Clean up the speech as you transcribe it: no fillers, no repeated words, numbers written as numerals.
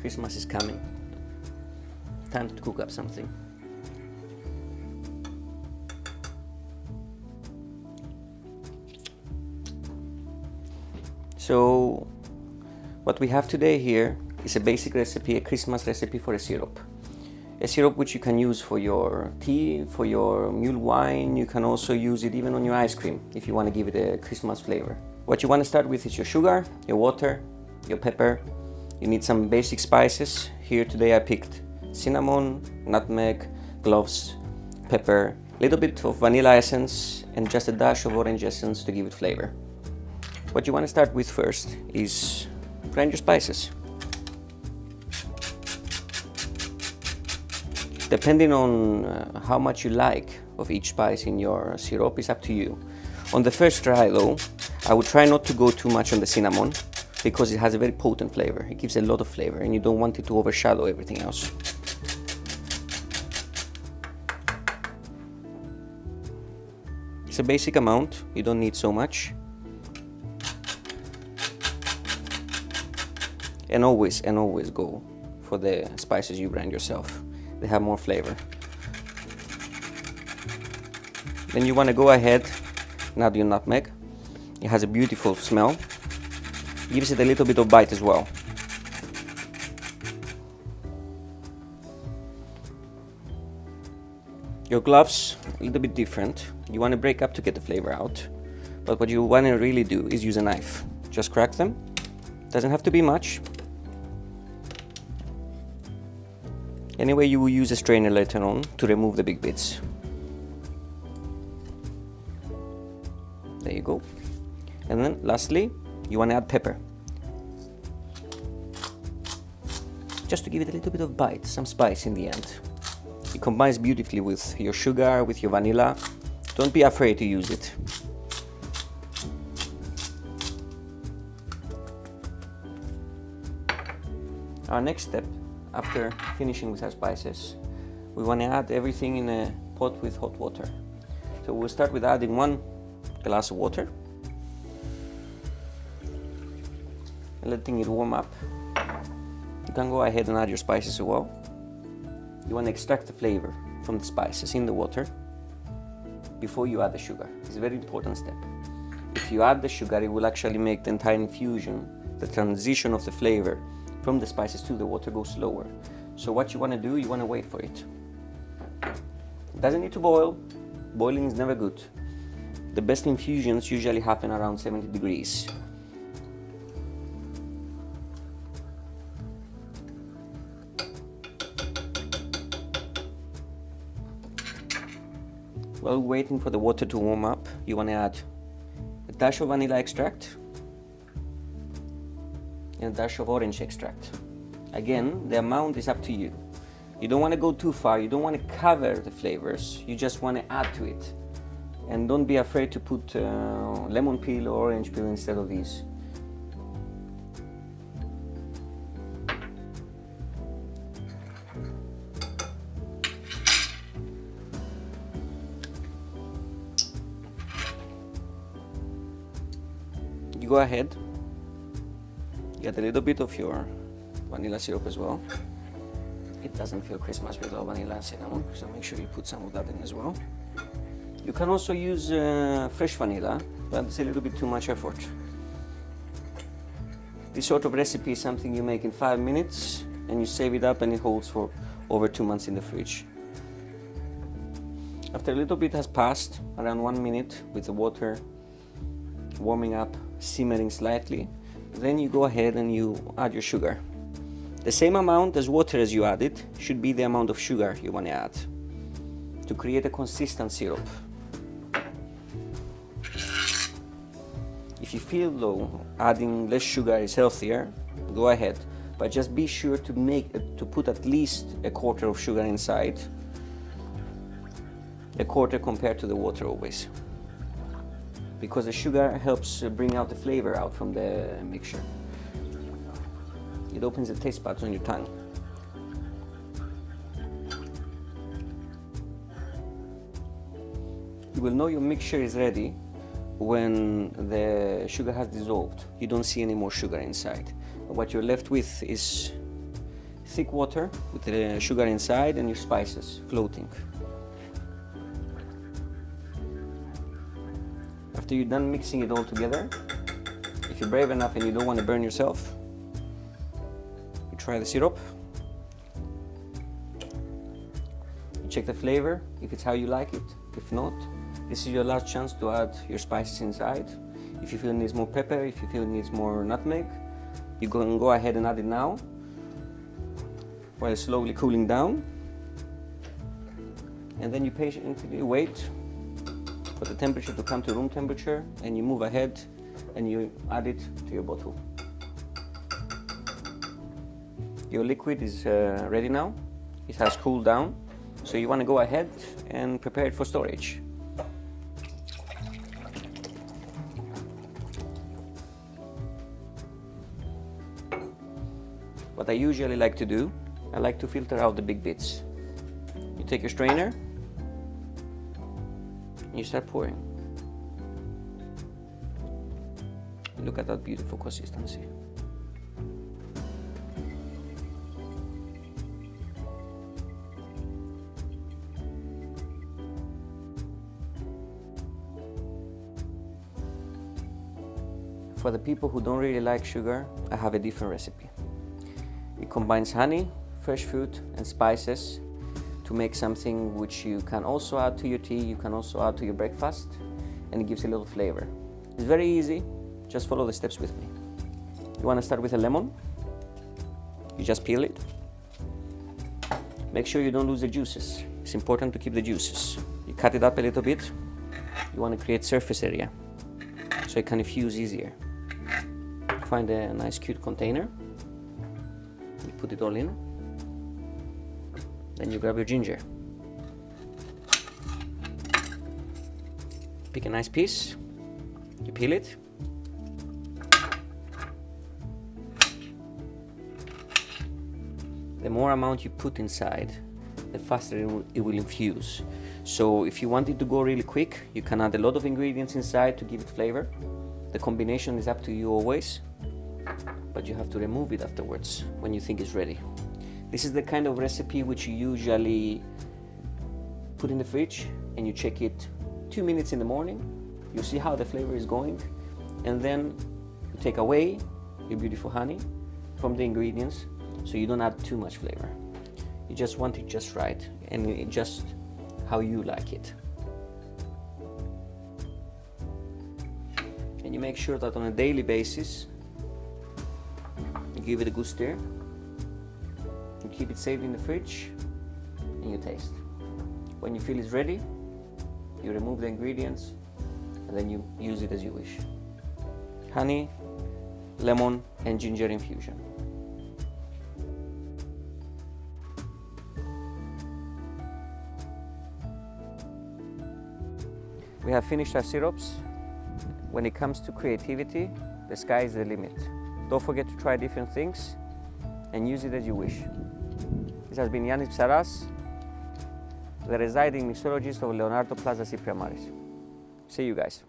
Christmas is coming. Time to cook up something. So what we have today here is a basic recipe, a Christmas recipe for a syrup. A syrup which you can use for your tea, for your mule wine. You can also use it even on your ice cream if you want to give it a Christmas flavor. What you want to start with is your sugar, your water, your pepper. You need some basic spices. Here today I picked cinnamon, nutmeg, cloves, pepper, a little bit of vanilla essence and just a dash of orange essence to give it flavor. What you want to start with first is grind your spices. Depending on how much you like of each spice in your syrup is up to you. On the first try though, I would try not to go too much on the cinnamon because it has a very potent flavor. It gives a lot of flavor and you don't want it to overshadow everything else. It's a basic amount, you don't need so much. And always go for the spices you grind yourself. They have more flavor. Then you want to go ahead and add your nutmeg. It has a beautiful smell. Gives it a little bit of bite as well. Your gloves, a little bit different. You want to break up to get the flavor out. But what you want to really do is use a knife. Just crack them. Doesn't have to be much. Anyway, you will use a strainer later on to remove the big bits. There you go. And then lastly, you want to add pepper. Just to give it a little bit of bite, some spice in the end. It combines beautifully with your sugar, with your vanilla. Don't be afraid to use it. Our next step, after finishing with our spices, we want to add everything in a pot with hot water. So we'll start with adding 1 glass of water and letting it warm up. You can go ahead and add your spices as well. You want to extract the flavor from the spices in the water before you add the sugar. It's a very important step. If you add the sugar, it will actually make the entire infusion, the transition of the flavor from the spices to the water go slower. So what you want to do, you want to wait for it. It doesn't need to boil. Boiling is never good. The best infusions usually happen around 70 degrees. While waiting for the water to warm up, you want to add a dash of vanilla extract and a dash of orange extract. Again, the amount is up to you. You don't want to go too far, you don't want to cover the flavors, you just want to add to it. And don't be afraid to put lemon peel or orange peel instead of these. You go ahead, get a little bit of your vanilla syrup as well. It doesn't feel Christmas without vanilla and cinnamon, so make sure you put some of that in as well. You can also use fresh vanilla, but it's a little bit too much effort. This sort of recipe is something you make in 5 minutes and you save it up and it holds for over 2 months in the fridge. After a little bit has passed, around 1 minute with the water warming up, simmering slightly, then you go ahead and you add your sugar. The same amount as water as you added should be the amount of sugar you want to add to create a consistent syrup. If you feel though adding less sugar is healthier, go ahead, but just be sure to put at least a quarter of sugar inside, a quarter compared to the water always, because the sugar helps bring out the flavor out from the mixture. It opens the taste buds on your tongue. You will know your mixture is ready when the sugar has dissolved. You don't see any more sugar inside. What you're left with is thick water with the sugar inside and your spices floating. After you're done mixing it all together, if you're brave enough and you don't want to burn yourself, you try the syrup. You check the flavor, if it's how you like it. If not, this is your last chance to add your spices inside. If you feel it needs more pepper, if you feel it needs more nutmeg, you can go ahead and add it now while it's slowly cooling down. And then you patiently wait for the temperature to come to room temperature, and you move ahead and you add it to your bottle. Your liquid is ready now. It has cooled down, so you want to go ahead and prepare it for storage. What I usually like to do, I like to filter out the big bits. You take your strainer and you start pouring. Look at that beautiful consistency. For the people who don't really like sugar, I have a different recipe. It combines honey, fresh fruit and spices to make something which you can also add to your tea, you can also add to your breakfast, and it gives a little flavor. It's very easy, just follow the steps with me. You want to start with a lemon. You just peel it. Make sure you don't lose the juices. It's important to keep the juices. You cut it up a little bit. You want to create surface area so it can infuse easier. Find a nice cute container. You put it all in. Then you grab your ginger. Pick a nice piece. You peel it. The more amount you put inside, the faster it will infuse. So if you want it to go really quick, you can add a lot of ingredients inside to give it flavor. The combination is up to you always, but you have to remove it afterwards when you think it's ready. This is the kind of recipe which you usually put in the fridge and you check it 2 minutes in the morning. You see how the flavor is going, and then you take away your beautiful honey from the ingredients so you don't add too much flavor. You just want it just right and just how you like it. And you make sure that on a daily basis you give it a good stir. You keep it safe in the fridge and you taste. When you feel it's ready, you remove the ingredients and then you use it as you wish. Honey, lemon and ginger infusion. We have finished our syrups. When it comes to creativity, the sky is the limit. Don't forget to try different things and use it as you wish. This has been Yannis Psaras, the residing mixologist of Leonardo Plaza Cypriamaris. See you guys.